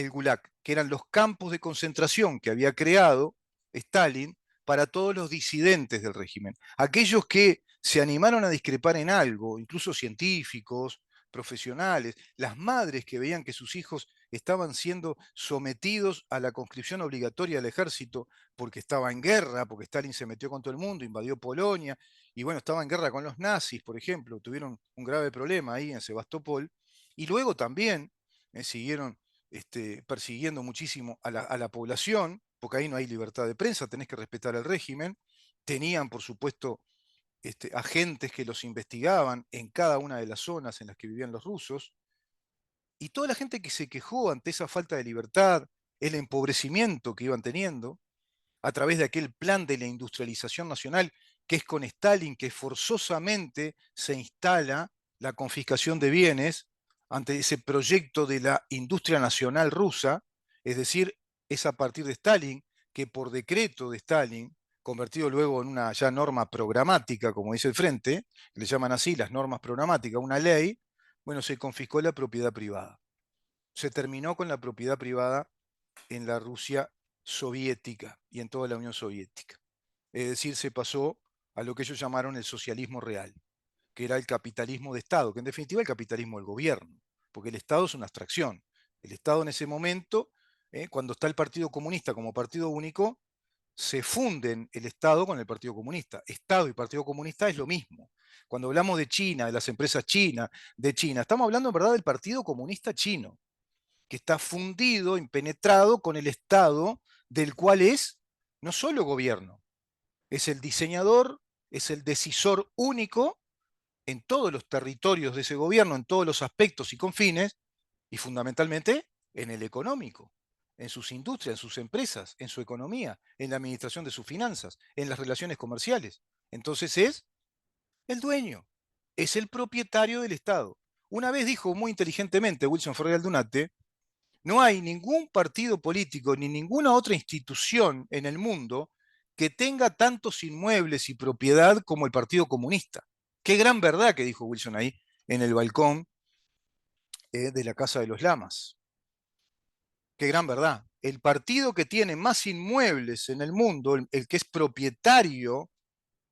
el Gulag, que eran los campos de concentración que había creado Stalin para todos los disidentes del régimen. Aquellos que se animaron a discrepar en algo, incluso científicos, profesionales, las madres que veían que sus hijos estaban siendo sometidos a la conscripción obligatoria del ejército porque estaba en guerra, porque Stalin se metió con todo el mundo, invadió Polonia, y bueno, estaba en guerra con los nazis, por ejemplo, tuvieron un grave problema ahí en Sebastopol, y luego también siguieron persiguiendo muchísimo a la población, porque ahí no hay libertad de prensa, tenés que respetar el régimen. Tenían, por supuesto, agentes que los investigaban en cada una de las zonas en las que vivían los rusos. Y toda la gente que se quejó ante esa falta de libertad, el empobrecimiento que iban teniendo, a través de aquel plan de la industrialización nacional, que es con Stalin, que forzosamente se instala la confiscación de bienes ante ese proyecto de la industria nacional rusa, es decir, es a partir de Stalin que por decreto de Stalin, convertido luego en una ya norma programática, como dice el Frente, le llaman así las normas programáticas, una ley, bueno, se confiscó la propiedad privada. Se terminó con la propiedad privada en la Rusia soviética y en toda la Unión Soviética. Es decir, se pasó a lo que ellos llamaron el socialismo real, que era el capitalismo de Estado, que en definitiva es el capitalismo del gobierno, porque el Estado es una abstracción. El Estado en ese momento, cuando está el Partido Comunista como partido único, se funden el Estado con el Partido Comunista. Estado y Partido Comunista es lo mismo. Cuando hablamos de China, de las empresas chinas, de China, estamos hablando en verdad del Partido Comunista chino, que está fundido, impenetrado con el Estado, del cual es no solo gobierno, es el diseñador, es el decisor único en todos los territorios de ese gobierno, en todos los aspectos y confines, y fundamentalmente en el económico, en sus industrias, en sus empresas, en su economía, en la administración de sus finanzas, en las relaciones comerciales. Entonces es el dueño, es el propietario del Estado. Una vez dijo muy inteligentemente Wilson Ferrer Aldunate, no hay ningún partido político ni ninguna otra institución en el mundo que tenga tantos inmuebles y propiedad como el Partido Comunista. Qué gran verdad que dijo Wilson ahí en el balcón de la Casa de los Lamas. Qué gran verdad. El partido que tiene más inmuebles en el mundo, el que es propietario,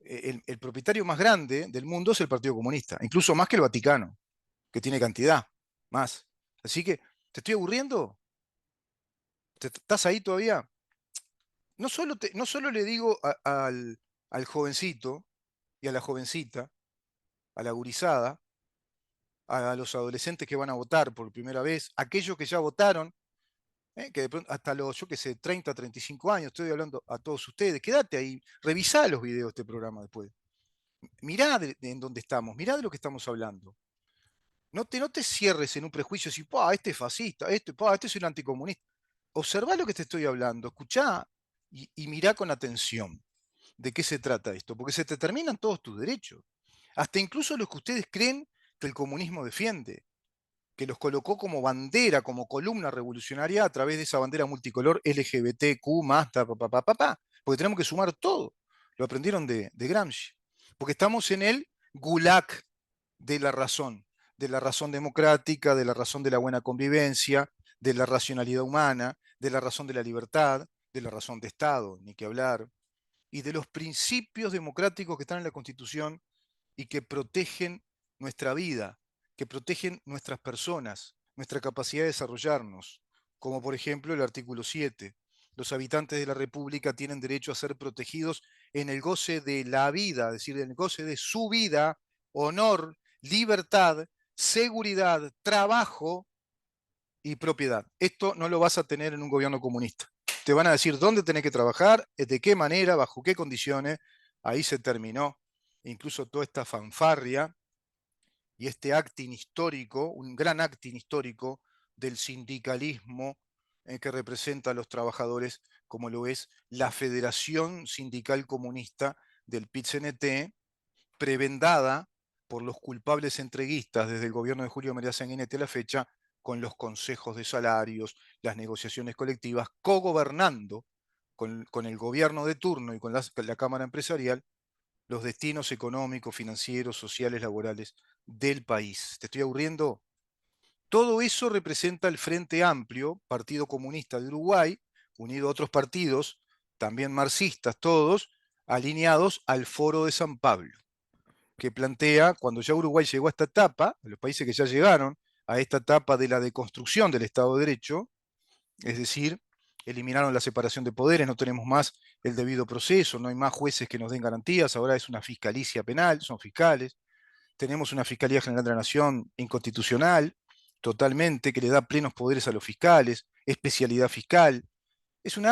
el propietario más grande del mundo es el Partido Comunista, incluso más que el Vaticano, que tiene cantidad, más. Así que, ¿te estoy aburriendo? ¿Estás ahí todavía? No solo le digo al jovencito y a la jovencita, a la gurizada, a los adolescentes que van a votar por primera vez, aquellos que ya votaron, que de pronto hasta los, yo qué sé, 30, 35 años, estoy hablando a todos ustedes, quédate ahí, revisá los videos de este programa después. Mirá en dónde estamos, mirá de lo que estamos hablando. No te cierres en un prejuicio y este es fascista, este es un anticomunista. Observá lo que te estoy hablando, escuchá y mirá con atención de qué se trata esto, porque se te terminan todos tus derechos, hasta incluso los que ustedes creen que el comunismo defiende, que los colocó como bandera, como columna revolucionaria a través de esa bandera multicolor LGBTQ, porque tenemos que sumar todo. Lo aprendieron de Gramsci, porque estamos en el gulag de la razón democrática, de la razón de la buena convivencia, de la racionalidad humana, de la razón de la libertad, de la razón de Estado, ni que hablar, y de los principios democráticos que están en la Constitución y que protegen nuestra vida, que protegen nuestras personas, nuestra capacidad de desarrollarnos, como por ejemplo el artículo 7. Los habitantes de la República tienen derecho a ser protegidos en el goce de la vida, es decir, en el goce de su vida, honor, libertad, seguridad, trabajo y propiedad. Esto no lo vas a tener en un gobierno comunista. Te van a decir dónde tenés que trabajar, de qué manera, bajo qué condiciones. Ahí se terminó incluso toda esta fanfarria y este acting histórico, un gran acting histórico del sindicalismo que representa a los trabajadores, como lo es la Federación Sindical Comunista del PIT-CNT, prebendada por los culpables entreguistas desde el gobierno de Julio María Sanguinetti a la fecha, con los consejos de salarios, las negociaciones colectivas, cogobernando con el gobierno de turno y con la Cámara Empresarial los destinos económicos, financieros, sociales, laborales del país. ¿Te estoy aburriendo? Todo eso representa el Frente Amplio, Partido Comunista de Uruguay, unido a otros partidos, también marxistas todos, alineados al Foro de San Pablo, que plantea, cuando ya Uruguay llegó a esta etapa, los países que ya llegaron a esta etapa de la deconstrucción del Estado de Derecho, es decir, eliminaron la separación de poderes, no tenemos más el debido proceso, no hay más jueces que nos den garantías, ahora es una fiscalicia penal, son fiscales, tenemos una Fiscalía General de la Nación inconstitucional, totalmente, que le da plenos poderes a los fiscales, especialidad fiscal. Es un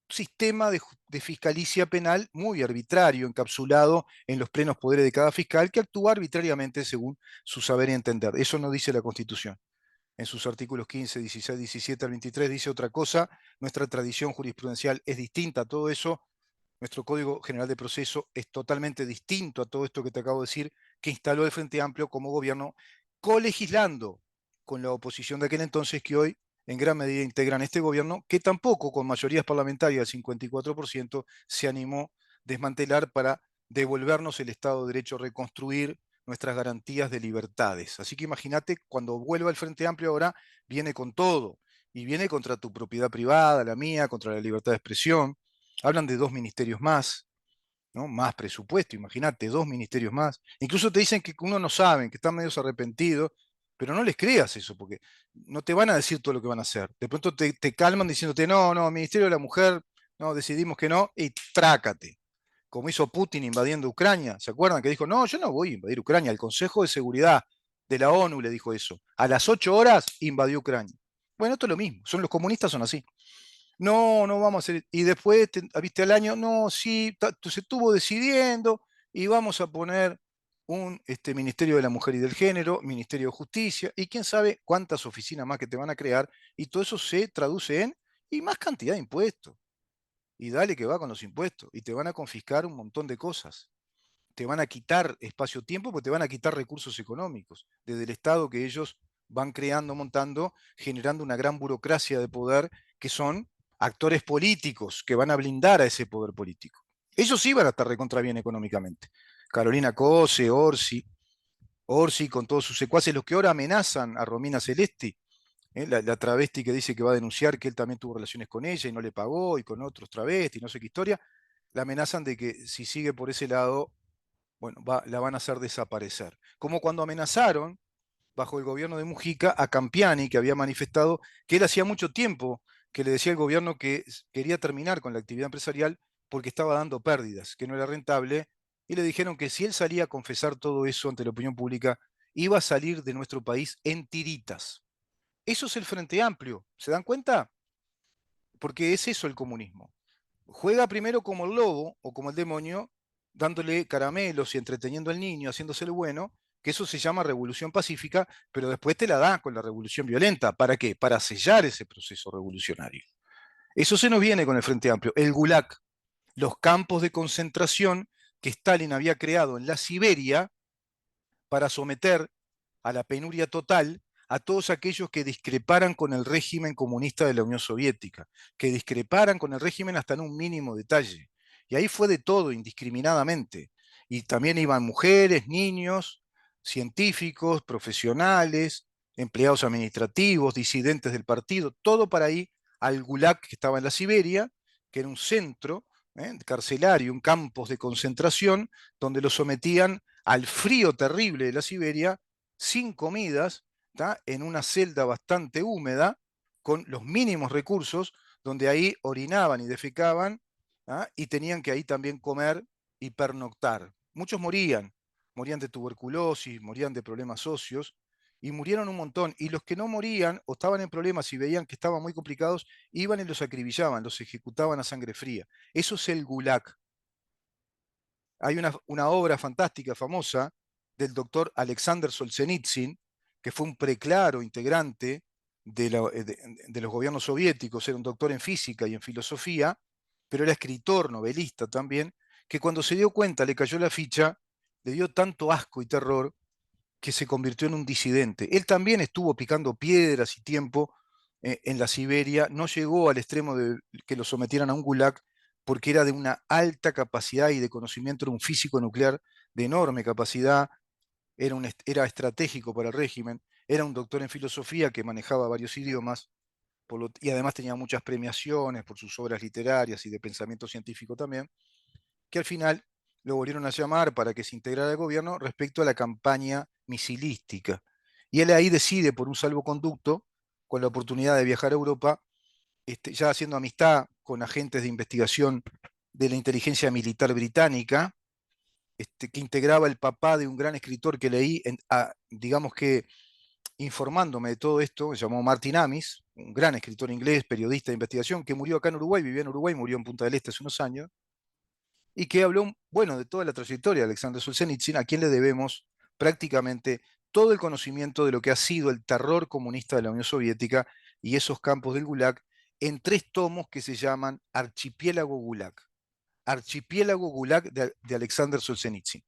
sistema de fiscalicia penal muy arbitrario, encapsulado en los plenos poderes de cada fiscal, que actúa arbitrariamente según su saber y entender. Eso no dice la Constitución. En sus artículos 15, 16, 17 al 23 dice otra cosa. Nuestra tradición jurisprudencial es distinta a todo eso. Nuestro Código General de Proceso es totalmente distinto a todo esto que te acabo de decir, que instaló el Frente Amplio como gobierno, colegislando con la oposición de aquel entonces, que hoy en gran medida integran este gobierno, que tampoco con mayorías parlamentarias del 54% se animó a desmantelar para devolvernos el Estado de Derecho, reconstruir nuestras garantías de libertades. Así que imagínate, cuando vuelva el Frente Amplio ahora, viene con todo, y viene contra tu propiedad privada, la mía, contra la libertad de expresión. Hablan de 2 ministerios más, ¿no? Más presupuesto, imagínate, 2 ministerios más. Incluso te dicen que uno no saben, que están medios arrepentidos, pero no les creas eso, porque no te van a decir todo lo que van a hacer. De pronto te calman diciéndote, no, no, Ministerio de la Mujer, no, decidimos que no, y trácate. Como hizo Putin invadiendo Ucrania. ¿Se acuerdan que dijo, no, yo no voy a invadir Ucrania? El Consejo de Seguridad de la ONU le dijo eso. A las 8 horas invadió Ucrania. Bueno, esto es lo mismo. Son los comunistas, son así. No, no vamos a hacer. Y después, viste, al año, no, sí, se estuvo decidiendo y vamos a poner un Ministerio de la Mujer y del Género, Ministerio de Justicia, y quién sabe cuántas oficinas más que te van a crear, y todo eso se traduce en y más cantidad de impuestos. Y dale que va con los impuestos, y te van a confiscar un montón de cosas. Te van a quitar espacio-tiempo, porque te van a quitar recursos económicos desde el Estado que ellos van creando, montando, generando una gran burocracia de poder, que son actores políticos que van a blindar a ese poder político. Ellos sí van a estar recontra bien económicamente. Carolina Cose, Orsi con todos sus secuaces, los que ahora amenazan a Romina Celesti, la travesti que dice que va a denunciar que él también tuvo relaciones con ella y no le pagó, y con otros travestis, no sé qué historia, la amenazan de que si sigue por ese lado, bueno, la van a hacer desaparecer. Como cuando amenazaron, bajo el gobierno de Mujica, a Campiani, que había manifestado que él hacía mucho tiempo que le decía al gobierno que quería terminar con la actividad empresarial porque estaba dando pérdidas, que no era rentable, y le dijeron que si él salía a confesar todo eso ante la opinión pública, iba a salir de nuestro país en tiritas. Eso es el Frente Amplio, ¿se dan cuenta? Porque es eso el comunismo. Juega primero como el lobo o como el demonio, dándole caramelos y entreteniendo al niño, haciéndose el bueno, que eso se llama revolución pacífica, pero después te la da con la revolución violenta. ¿Para qué? Para sellar ese proceso revolucionario. Eso se nos viene con el Frente Amplio. El Gulag, los campos de concentración que Stalin había creado en la Siberia para someter a la penuria total a todos aquellos que discreparan con el régimen comunista de la Unión Soviética, que discreparan con el régimen hasta en un mínimo detalle. Y ahí fue de todo, indiscriminadamente. Y también iban mujeres, niños, científicos, profesionales, empleados administrativos, disidentes del partido, todo para ir al Gulag, que estaba en la Siberia, que era un centro carcelario, un campos de concentración, donde los sometían al frío terrible de la Siberia, sin comidas, en una celda bastante húmeda, con los mínimos recursos, donde ahí orinaban y defecaban, y tenían que ahí también comer y pernoctar. Muchos morían de tuberculosis, morían de problemas óseos, y murieron un montón. Y los que no morían o estaban en problemas y veían que estaban muy complicados, iban y los acribillaban, los ejecutaban a sangre fría. Eso es el Gulag. Hay una obra fantástica, famosa, del doctor Alexander Solzhenitsyn, que fue un preclaro integrante de los gobiernos soviéticos, era un doctor en física y en filosofía, pero era escritor, novelista también, que cuando se dio cuenta, le cayó la ficha, le dio tanto asco y terror que se convirtió en un disidente. Él también estuvo picando piedras y tiempo en la Siberia, no llegó al extremo de que lo sometieran a un gulag, porque era de una alta capacidad y de conocimiento, era un físico nuclear de enorme capacidad, era estratégico para el régimen, Era un doctor en filosofía que manejaba varios idiomas y además tenía muchas premiaciones por sus obras literarias y de pensamiento científico también, que al final lo volvieron a llamar para que se integrara al gobierno respecto a la campaña misilística. Y él ahí decide, por un salvoconducto, con la oportunidad de viajar a Europa, ya haciendo amistad con agentes de investigación de la inteligencia militar británica, que integraba el papá de un gran escritor que leí, digamos que informándome de todo esto, se llamó Martin Amis, un gran escritor inglés, periodista de investigación, que murió acá en Uruguay, vivía en Uruguay, murió en Punta del Este hace unos años, y que habló, bueno, de toda la trayectoria de Alexander Solzhenitsyn, a quien le debemos prácticamente todo el conocimiento de lo que ha sido el terror comunista de la Unión Soviética y esos campos del Gulag en 3 tomos que se llaman Archipiélago Gulag. Archipiélago Gulag de Alexander Solzhenitsyn.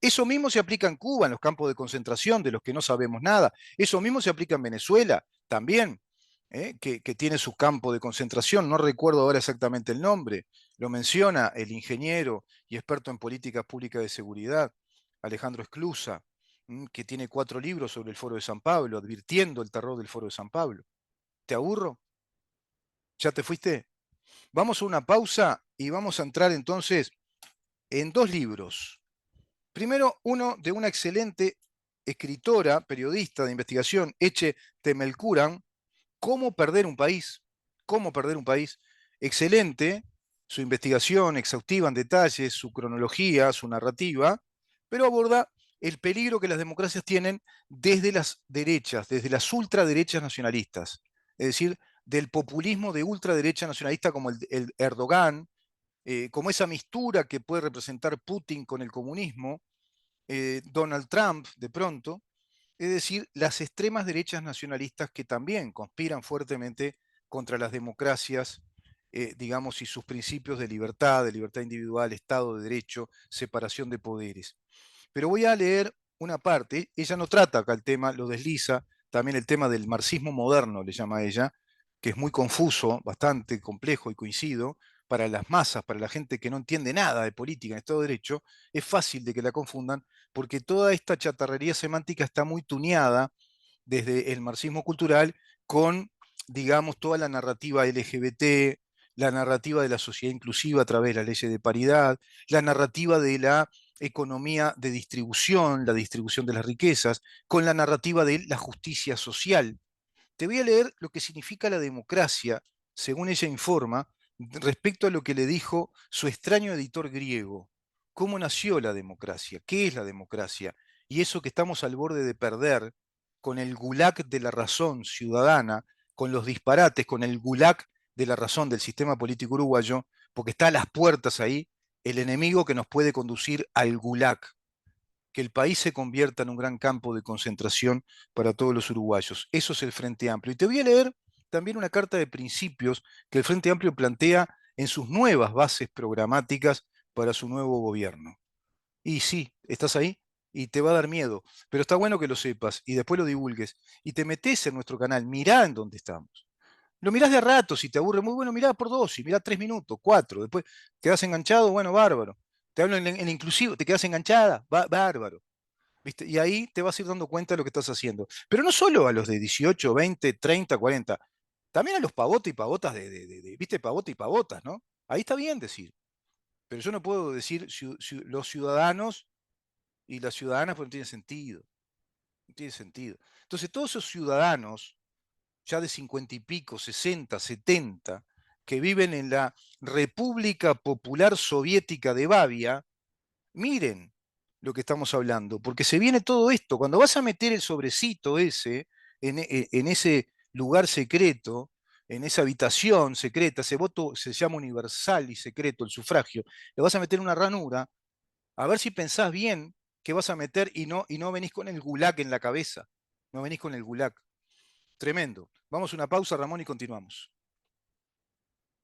Eso mismo se aplica en Cuba, en los campos de concentración, de los que no sabemos nada. Eso mismo se aplica en Venezuela también, que tiene su campo de concentración. No recuerdo ahora exactamente el nombre. Lo menciona el ingeniero y experto en políticas públicas de seguridad, Alejandro Esclusa, que tiene 4 libros sobre el Foro de San Pablo, advirtiendo el terror del Foro de San Pablo. ¿Te aburro? ¿Ya te fuiste? Vamos a una pausa y vamos a entrar entonces en 2 libros. Primero, uno de una excelente escritora, periodista de investigación, Eche Temelkuran, ¿Cómo perder un país? ¿Cómo perder un país? Excelente, su investigación exhaustiva en detalles, su cronología, su narrativa, pero aborda el peligro que las democracias tienen desde las derechas, desde las ultraderechas nacionalistas, es decir, del populismo de ultraderecha nacionalista como el Erdogan, como esa mistura que puede representar Putin con el comunismo, Donald Trump de pronto, es decir, las extremas derechas nacionalistas que también conspiran fuertemente contra las democracias, digamos, y sus principios de libertad individual, Estado de Derecho, separación de poderes. Pero voy a leer una parte, ella no trata acá el tema, lo desliza, también el tema del marxismo moderno, le llama ella, que es muy confuso, bastante complejo y coincido, para las masas, para la gente que no entiende nada de política en Estado de Derecho, es fácil de que la confundan, porque toda esta chatarrería semántica está muy tuneada desde el marxismo cultural con, digamos, toda la narrativa LGBT, la narrativa de la sociedad inclusiva a través de las leyes de paridad, la narrativa de la economía de distribución, la distribución de las riquezas, con la narrativa de la justicia social. Te voy a leer lo que significa la democracia, según ella informa, respecto a lo que le dijo su extraño editor griego. ¿Cómo nació la democracia? ¿Qué es la democracia? Y eso que estamos al borde de perder con el gulag de la razón ciudadana, con los disparates, con el gulag de la razón del sistema político uruguayo, porque está a las puertas ahí el enemigo que nos puede conducir al gulag, que el país se convierta en un gran campo de concentración para todos los uruguayos. Eso es el Frente Amplio. Y te voy a leer también una carta de principios que el Frente Amplio plantea en sus nuevas bases programáticas para su nuevo gobierno. Y sí, estás ahí y te va a dar miedo, pero está bueno que lo sepas y después lo divulgues y te metes en nuestro canal, mirá en dónde estamos. Lo mirás de a rato, si te aburre muy bueno, mirá por 2 y mirá 3 minutos, 4, después quedás enganchado, bueno, bárbaro. Te hablo en inclusivo, te quedas enganchada, bárbaro. ¿Viste? Y ahí te vas a ir dando cuenta de lo que estás haciendo. Pero no solo a los de 18, 20, 30, 40, también a los pavotes y pavotas ¿viste? Pavote y pavotas, ¿no? Ahí está bien decir. Pero yo no puedo decir los ciudadanos y las ciudadanas porque no tiene sentido. No tiene sentido. Entonces, todos esos ciudadanos, ya de 50 y pico, 60, 70, que viven en la República Popular Soviética de Bavia, miren lo que estamos hablando, porque se viene todo esto. Cuando vas a meter el sobrecito ese en ese lugar secreto, en esa habitación secreta, ese voto se llama universal y secreto, el sufragio, le vas a meter una ranura, a ver si pensás bien que vas a meter y no venís con el gulag en la cabeza, no venís con el gulag. Tremendo. Vamos a una pausa, Ramón, y continuamos.